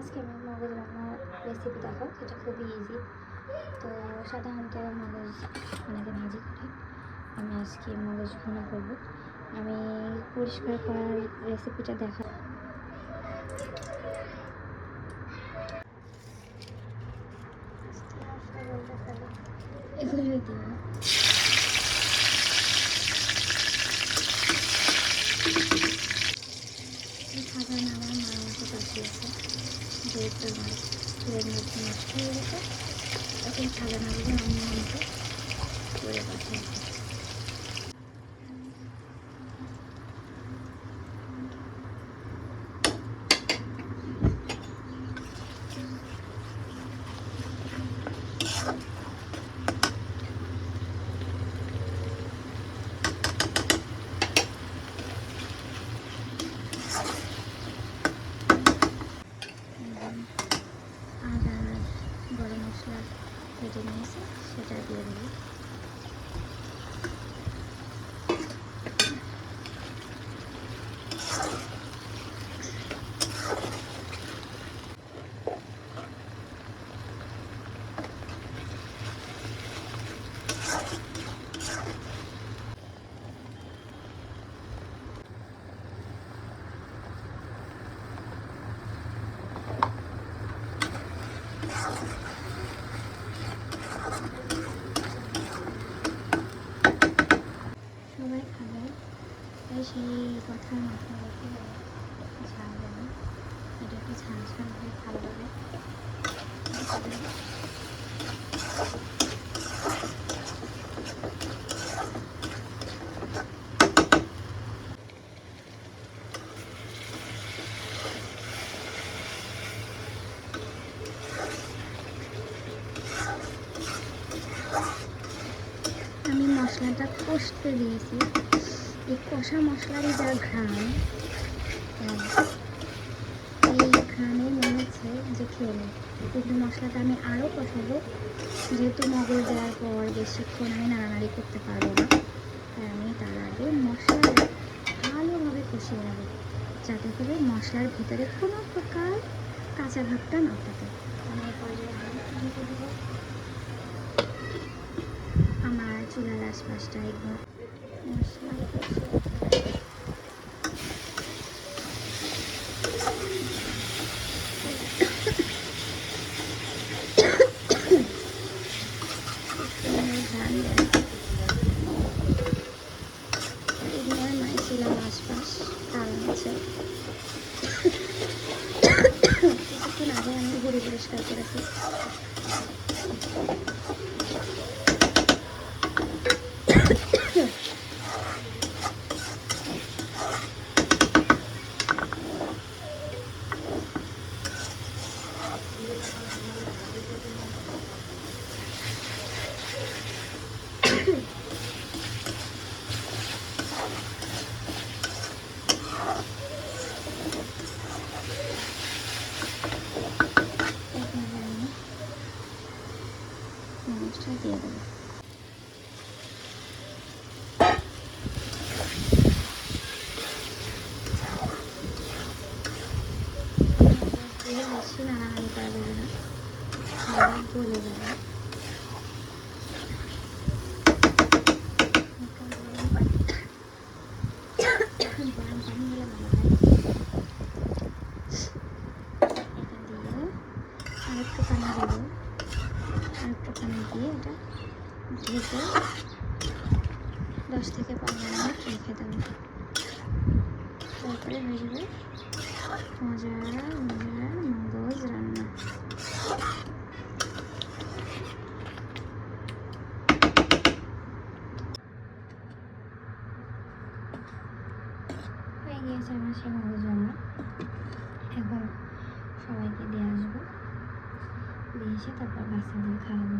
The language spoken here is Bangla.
আজকে আমি মগজ রান্নার রেসিপি দেখাবো, সেটা খুবই ইজি। তো সাধারণত মগজ অনেকে ভাজি করে, আমি আজকে মগজ ভুনা করবো। আমি পরিষ্কার করার রেসিপিটা দেখা এগুলোই দিব। সাধারণ আমার মার মতো পাঠিয়েছে, যেহেতু আমার চুলের মধ্যে নষ্ট হয়ে গেছে, এখন সাজানো বলে আমি আমাকে করে পাঠিয়েছে। আদা গরম মশলা কেটে নিয়েছে, সেটা দিয়ে দেবো। সবাই খাবে, তাই সেই কথার মাথায় রেখে ঝাল দেবে। এটা একটু ঝাল ঝাল হয়ে ভালো লাগে। আমি মশলাটা কষতে দিয়েছি, এই কষা মশলারই যা ঘ্রাণ, এই ঘ্রাণে মনে হচ্ছে যে খেয়ে নেই। কিন্তু মশলাটা আমি আরও কষাবো, যেহেতু মগজ দেওয়ার পর বেশিক্ষণ আমি নাড়ানাড়ি করতে পারবো না, তাই আমি তার আগে মশলাটা ভালোভাবে কষিয়ে নেব, যাতে করে মশলার ভিতরে কোনো প্রকার কাঁচা ভাবটা না থাকে। আমি পর্যায়ে আমার চুলার আশপাশটা একবার মশলা আশপাশ কারণ হচ্ছে কিছুক্ষণ আগে আমি ঘুরে পরিষ্কার করেছি। মরিচটা দিয়ে দেবো। বেশি নাড়ানাড়ি করা যাবে না, গলে যাবে। গরম পানি হলে ভালো হয়। এটা দিয়ে আরেকটু পানি দেবো, আরেকটু পানি দিয়ে এটা ঢেকে 10 থেকে 15 মিনিট রেখে দেবো। তারপরে হয়ে যাবে মজার মজার মগজ রান্না। হয়ে গিয়েছে আমার সেই মগজ রান্না। এখন সবাইকে দিয়ে আসবো, দিয়ে এসে তারপর বাচ্চাদের খাওয়াবো।